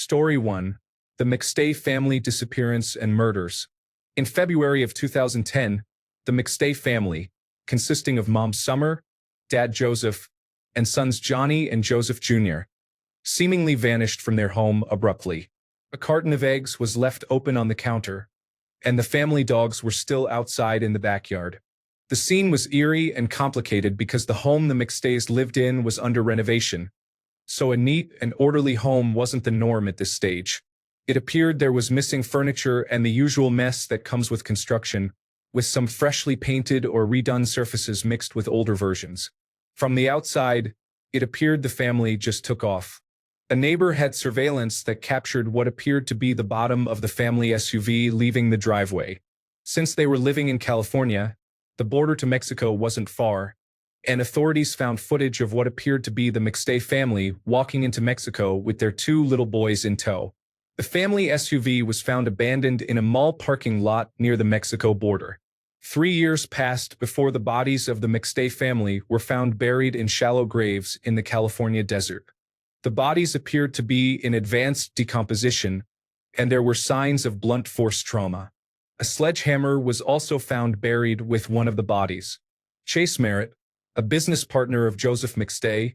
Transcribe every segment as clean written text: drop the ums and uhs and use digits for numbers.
Story 1. The McStay Family Disappearance and Murders. In February of 2010, the McStay family, consisting of Mom Summer, Dad Joseph, and sons Johnny and Joseph Jr., seemingly vanished from their home abruptly. A carton of eggs was left open on the counter, and the family dogs were still outside in the backyard. The scene was eerie and complicated because the home the McStays lived in was under renovation, so a neat and orderly home wasn't the norm at this stage. It appeared there was missing furniture and the usual mess that comes with construction, with some freshly painted or redone surfaces mixed with older versions. From the outside, it appeared the family just took off. A neighbor had surveillance that captured what appeared to be the bottom of the family SUV leaving the driveway. Since they were living in California, the border to Mexico wasn't far, and authorities found footage of what appeared to be the McStay family walking into Mexico with their two little boys in tow. The family SUV was found abandoned in a mall parking lot near the Mexico border. 3 years passed before the bodies of the McStay family were found buried in shallow graves in the California desert. The bodies appeared to be in advanced decomposition, and there were signs of blunt force trauma. A sledgehammer was also found buried with one of the bodies. Chase Merritt, a business partner of Joseph McStay,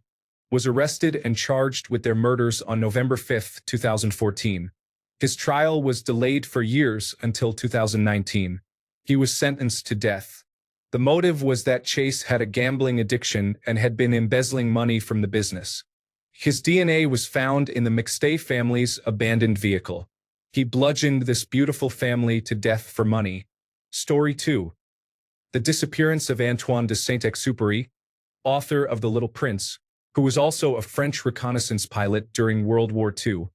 was arrested and charged with their murders on November 5, 2014. His trial was delayed for years until 2019. He was sentenced to death. The motive was that Chase had a gambling addiction and had been embezzling money from the business. His DNA was found in the McStay family's abandoned vehicle. He bludgeoned this beautiful family to death for money. Story 2. The disappearance of Antoine de Saint-Exupéry, author of The Little Prince, who was also a French reconnaissance pilot during World War II.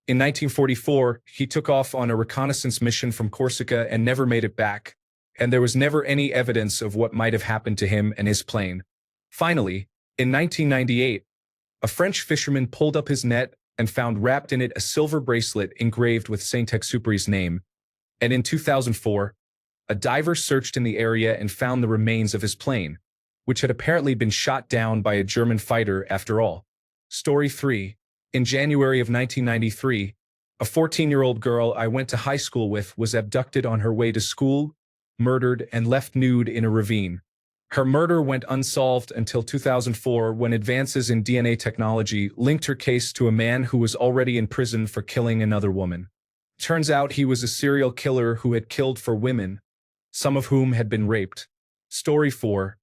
In 1944, he took off on a reconnaissance mission from Corsica and never made it back, and there was never any evidence of what might have happened to him and his plane. Finally, in 1998, a French fisherman pulled up his net and found wrapped in it a silver bracelet engraved with Saint-Exupéry's name. And in 2004, a diver searched in the area and found the remains of his plane, which had apparently been shot down by a German fighter after all. Story 3. In January of 1993, a 14-year-old girl I went to high school with was abducted on her way to school, murdered, and left nude in a ravine. Her murder went unsolved until 2004 when advances in DNA technology linked her case to a man who was already in prison for killing another woman. Turns out he was a serial killer who had killed 4 women, some of whom had been raped. Story 4.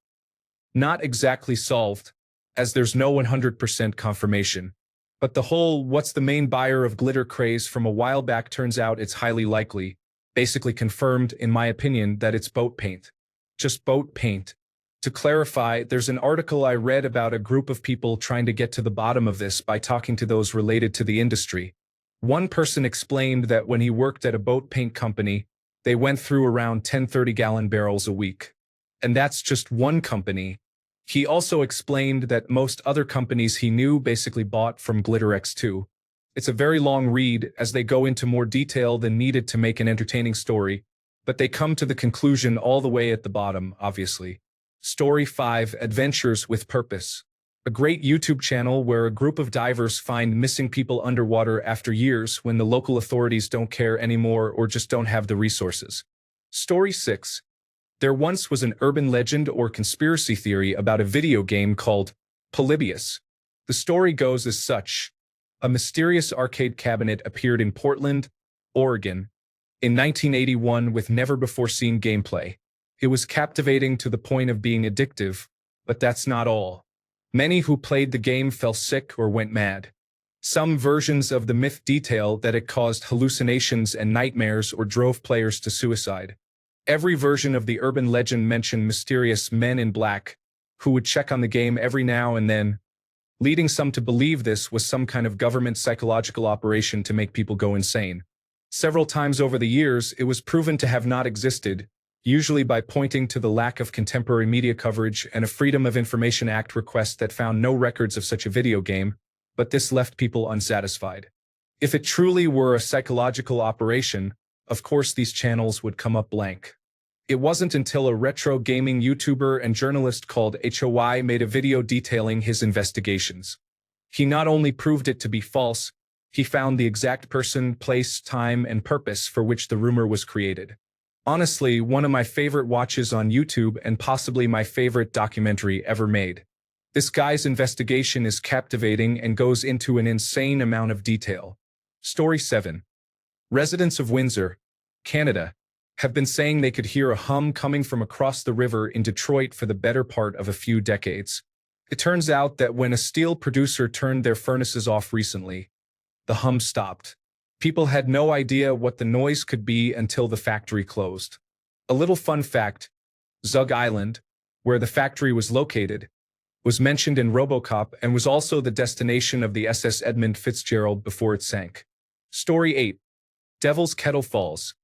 Not exactly solved, as there's no 100% confirmation. But the whole "what's the main buyer of glitter" craze from a while back turns out it's highly likely, basically confirmed in my opinion, that it's boat paint. Just boat paint. To clarify, there's an article I read about a group of people trying to get to the bottom of this by talking to those related to the industry. One person explained that when he worked at a boat paint company, they went through around 10 30-gallon barrels a week. And that's just one company. He also explained that most other companies he knew basically bought from GlitterX too. It's a very long read as they go into more detail than needed to make an entertaining story, but they come to the conclusion all the way at the bottom, obviously. Story 5. Adventures with Purpose. A great YouTube channel where a group of divers find missing people underwater after years when the local authorities don't care anymore or just don't have the resources. Story 6. There once was an urban legend or conspiracy theory about a video game called Polybius. The story goes as such. A mysterious arcade cabinet appeared in Portland, Oregon, in 1981 with never-before-seen gameplay. It was captivating to the point of being addictive, but that's not all. Many who played the game fell sick or went mad. Some versions of the myth detail that it caused hallucinations and nightmares or drove players to suicide. Every version of the urban legend mentioned mysterious men in black who would check on the game every now and then, leading some to believe this was some kind of government psychological operation to make people go insane. Several times over the years, it was proven to have not existed, usually by pointing to the lack of contemporary media coverage and a Freedom of Information Act request that found no records of such a video game, but this left people unsatisfied. If it truly were a psychological operation, of course these channels would come up blank. It wasn't until a retro gaming YouTuber and journalist called HOY made a video detailing his investigations. He not only proved it to be false, He found the exact person, place, time, and purpose for which the rumor was created. Honestly, one of my favorite watches on YouTube and possibly my favorite documentary ever made. This guy's investigation is captivating and goes into an insane amount of detail. Story 7. Residents of Windsor, Canada, have been saying they could hear a hum coming from across the river in Detroit for the better part of a few decades. It turns out that when a steel producer turned their furnaces off recently, the hum stopped. People had no idea what the noise could be until the factory closed. A little fun fact, Zug Island, where the factory was located, was mentioned in RoboCop and was also the destination of the SS Edmund Fitzgerald before it sank. Story 8. Devil's Kettle Falls.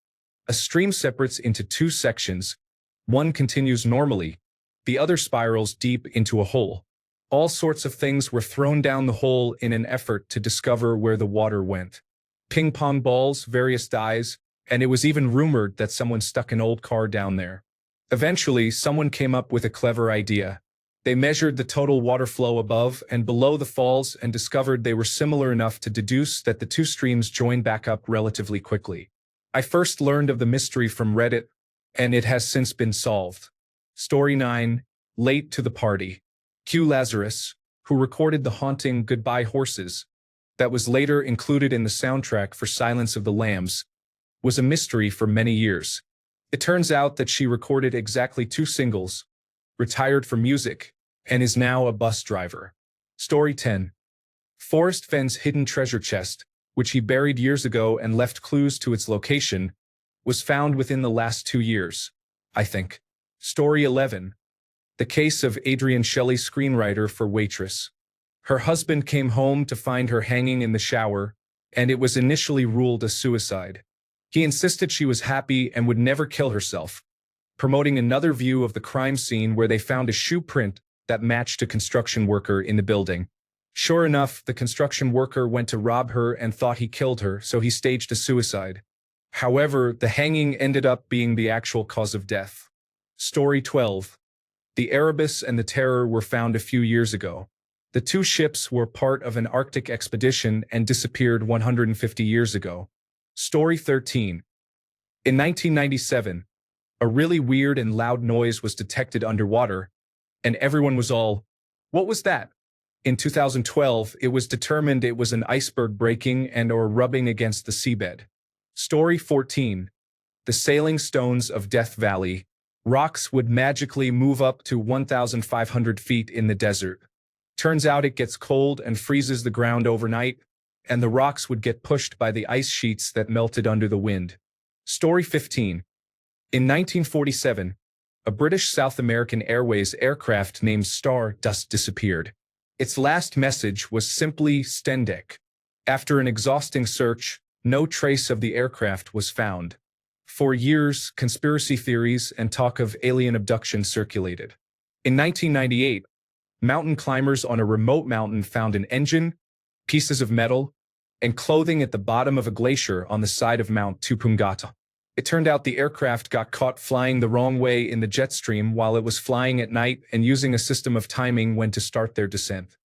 A stream separates into two sections. One continues normally, the other spirals deep into a hole. All sorts of things were thrown down the hole in an effort to discover where the water went. Ping pong balls, various dyes, and it was even rumored that someone stuck an old car down there. Eventually, someone came up with a clever idea. They measured the total water flow above and below the falls and discovered they were similar enough to deduce that the two streams joined back up relatively quickly. I first learned of the mystery from Reddit, and it has since been solved. Story 9. Late to the Party. Q Lazarus, who recorded the haunting Goodbye Horses, that was later included in the soundtrack for Silence of the Lambs, was a mystery for many years. It turns out that she recorded exactly 2 singles, retired from music, and is now a bus driver. Story 10. Forrest Fenn's hidden treasure chest, which he buried years ago and left clues to its location, was found within the last 2 years, I think. Story 11. The case of Adrienne Shelley, screenwriter for Waitress. Her husband came home to find her hanging in the shower, and it was initially ruled a suicide. He insisted she was happy and would never kill herself, promoting another view of the crime scene where they found a shoe print that matched a construction worker in the building. Sure enough, the construction worker went to rob her and thought he killed her, so he staged a suicide. However, the hanging ended up being the actual cause of death. Story 12. The Erebus and the Terror were found a few years ago. The 2 ships were part of an Arctic expedition and disappeared 150 years ago. Story 13. In 1997, a really weird and loud noise was detected underwater, and everyone was all, "What was that?" In 2012, it was determined it was an iceberg breaking and/or rubbing against the seabed. Story 14. The Sailing Stones of Death Valley. Rocks would magically move up to 1,500 feet in the desert. Turns out it gets cold and freezes the ground overnight, and the rocks would get pushed by the ice sheets that melted under the wind. Story 15. In 1947, a British South American Airways aircraft named Stardust disappeared. Its last message was simply Stendek. After an exhausting search, no trace of the aircraft was found. For years, conspiracy theories and talk of alien abduction circulated. In 1998, mountain climbers on a remote mountain found an engine, pieces of metal, and clothing at the bottom of a glacier on the side of Mount Tupungata. It turned out the aircraft got caught flying the wrong way in the jet stream while it was flying at night and using a system of timing when to start their descent.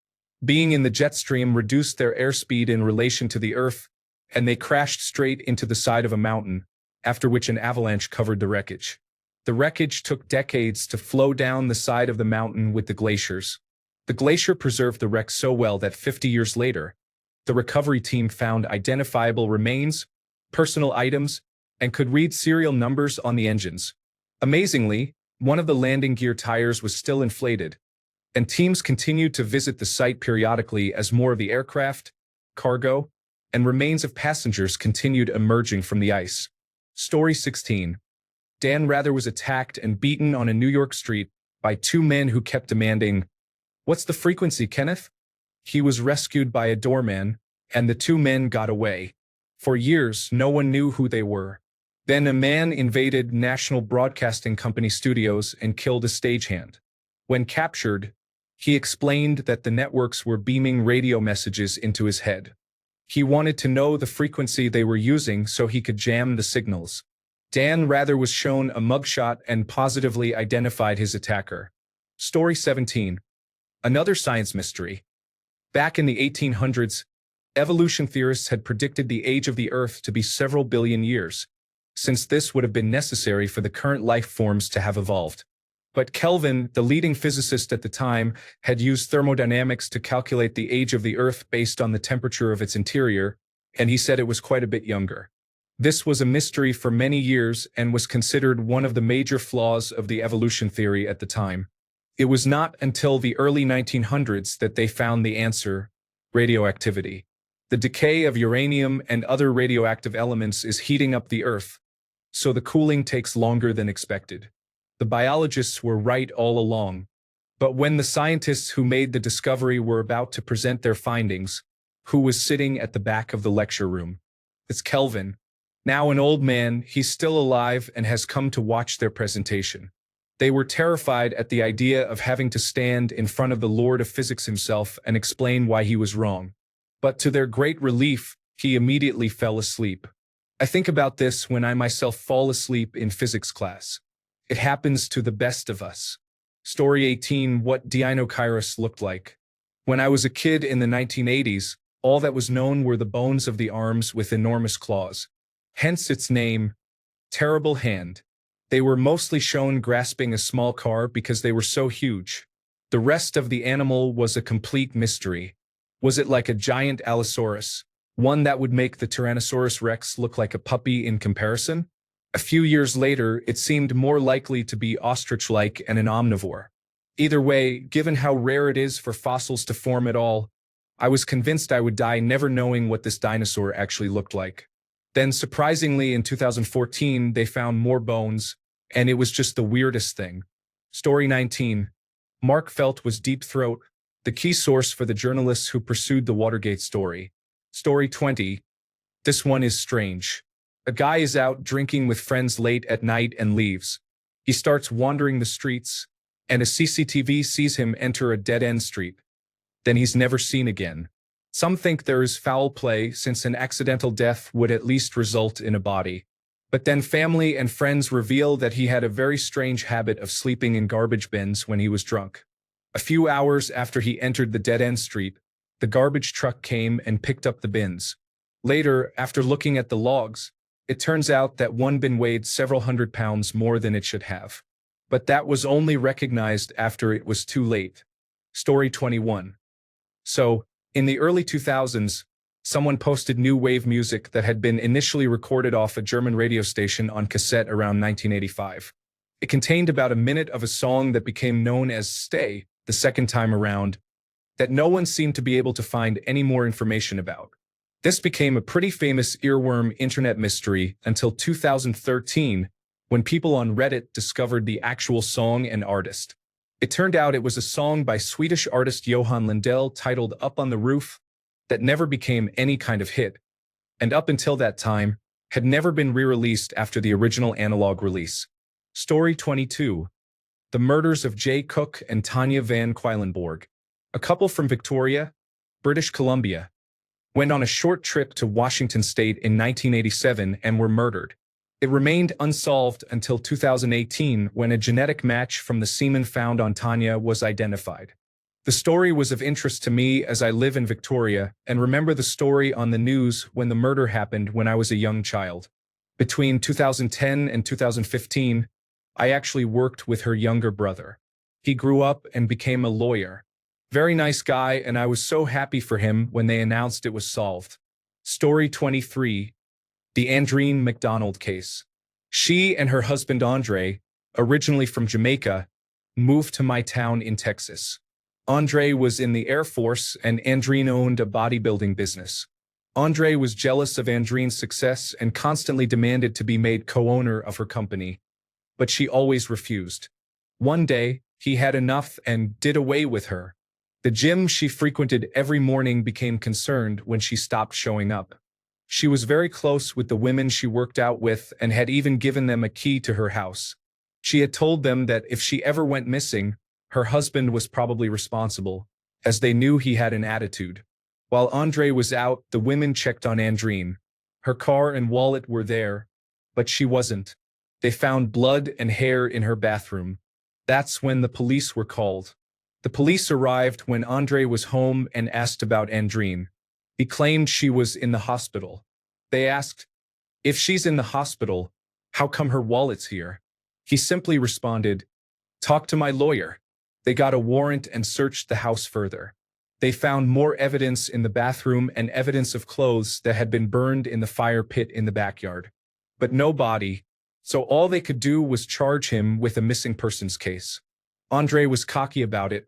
Being in the jet stream reduced their airspeed in relation to the Earth, and they crashed straight into the side of a mountain, after which an avalanche covered the wreckage. The wreckage took decades to flow down the side of the mountain with the glaciers. The glacier preserved the wreck so well that 50 years later, the recovery team found identifiable remains, personal items, and could read serial numbers on the engines. Amazingly, one of the landing gear tires was still inflated, and teams continued to visit the site periodically as more of the aircraft, cargo, and remains of passengers continued emerging from the ice. Story 16. Dan Rather was attacked and beaten on a New York street by 2 men who kept demanding, "What's the frequency, Kenneth?" He was rescued by a doorman, and the 2 men got away. For years, no one knew who they were. Then a man invaded National Broadcasting Company studios and killed a stagehand. When captured, he explained that the networks were beaming radio messages into his head. He wanted to know the frequency they were using so he could jam the signals. Dan Rather was shown a mugshot and positively identified his attacker. Story 17. Another science mystery. Back in the 1800s, Evolution theorists had predicted the age of the Earth to be several billion years, since this would have been necessary for the current life forms to have evolved. But Kelvin, the leading physicist at the time, had used thermodynamics to calculate the age of the Earth based on the temperature of its interior, and he said it was quite a bit younger. This was a mystery for many years and was considered one of the major flaws of the evolution theory at the time. It was not until the early 1900s that they found the answer: radioactivity. The decay of uranium and other radioactive elements is heating up the Earth, so the cooling takes longer than expected. The biologists were right all along. But when the scientists who made the discovery were about to present their findings, who was sitting at the back of the lecture room? It's Kelvin. Now an old man, he's still alive and has come to watch their presentation. They were terrified at the idea of having to stand in front of the Lord of Physics himself and explain why he was wrong. But to their great relief, he immediately fell asleep. I think about this when I myself fall asleep in physics class. It happens to the best of us. Story 18: What Deinocheirus looked like. When I was a kid in the 1980s, all that was known were the bones of the arms with enormous claws. Hence its name, Terrible Hand. They were mostly shown grasping a small car because they were so huge. The rest of the animal was a complete mystery. Was it like a giant Allosaurus, one that would make the Tyrannosaurus Rex look like a puppy in comparison? A few years later, it seemed more likely to be ostrich-like and an omnivore. Either way, given how rare it is for fossils to form at all, I was convinced I would die never knowing what this dinosaur actually looked like. Then, surprisingly, in 2014, they found more bones, and it was just the weirdest thing. Story 19. Mark Felt was Deep Throat, the key source for the journalists who pursued the Watergate story. Story 20. This one is strange. A guy is out drinking with friends late at night and leaves. He starts wandering the streets, and a CCTV sees him enter a dead-end street. Then he's never seen again. Some think there is foul play since an accidental death would at least result in a body. But then family and friends reveal that he had a very strange habit of sleeping in garbage bins when he was drunk. A few hours after he entered the dead-end street, the garbage truck came and picked up the bins. Later, after looking at the logs, it turns out that one bin weighed several hundred pounds more than it should have. But that was only recognized after it was too late. Story 21. So, in the early 2000s, someone posted new wave music that had been initially recorded off a German radio station on cassette around 1985. It contained about a minute of a song that became known as Stay the second time around, that no one seemed to be able to find any more information about. This became a pretty famous earworm internet mystery until 2013, when people on Reddit discovered the actual song and artist. It turned out it was a song by Swedish artist Johan Lundell titled Up on the Roof that never became any kind of hit, and up until that time, had never been re-released after the original analog release. Story 22. The Murders of Jay Cook and Tanya Van Queilenborg. A couple from Victoria, British Columbia, went on a short trip to Washington State in 1987 and were murdered. It remained unsolved until 2018 when a genetic match from the semen found on Tanya was identified. The story was of interest to me as I live in Victoria and remember the story on the news when the murder happened when I was a young child. Between 2010 and 2015, I actually worked with her younger brother. He grew up and became a lawyer. Very nice guy, and I was so happy for him when they announced it was solved. Story 23. The Andreen McDonald case. She and her husband Andre, originally from Jamaica, moved to my town in Texas. Andre was in the Air Force and Andreen owned a bodybuilding business. Andre was jealous of Andreen's success and constantly demanded to be made co-owner of her company, but she always refused. One day, he had enough and did away with her. The gym she frequented every morning became concerned when she stopped showing up. She was very close with the women she worked out with and had even given them a key to her house. She had told them that if she ever went missing, her husband was probably responsible, as they knew he had an attitude. While Andre was out, the women checked on Andreen. Her car and wallet were there, but she wasn't. They found blood and hair in her bathroom. That's when the police were called. The police arrived when Andre was home and asked about Andreen. He claimed she was in the hospital. They asked, if she's in the hospital, how come her wallet's here? He simply responded, talk to my lawyer. They got a warrant and searched the house further. They found more evidence in the bathroom and evidence of clothes that had been burned in the fire pit in the backyard. But no body, so all they could do was charge him with a missing persons case. Andre was cocky about it,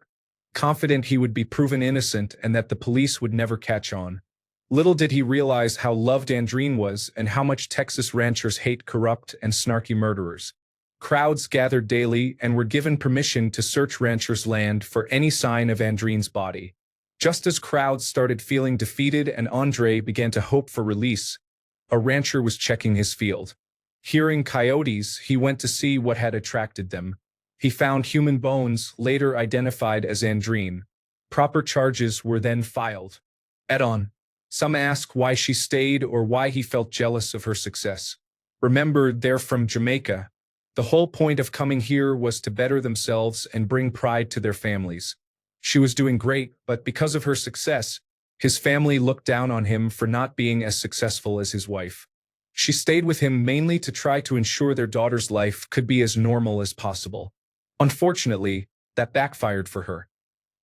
confident he would be proven innocent and that the police would never catch on. Little did he realize how loved Andreen was and how much Texas ranchers hate corrupt and snarky murderers. Crowds gathered daily and were given permission to search ranchers' land for any sign of Andreen's body. Just as crowds started feeling defeated and Andre began to hope for release, a rancher was checking his field. Hearing coyotes, he went to see what had attracted them. He found human bones, later identified as Andreen. Proper charges were then filed. Edon. Some ask why she stayed or why he felt jealous of her success. Remember, they're from Jamaica. The whole point of coming here was to better themselves and bring pride to their families. She was doing great, but because of her success, his family looked down on him for not being as successful as his wife. She stayed with him mainly to try to ensure their daughter's life could be as normal as possible. Unfortunately, that backfired for her.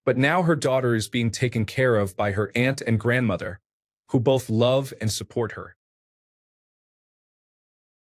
But now her daughter is being taken care of by her aunt and grandmother, who both love and support her.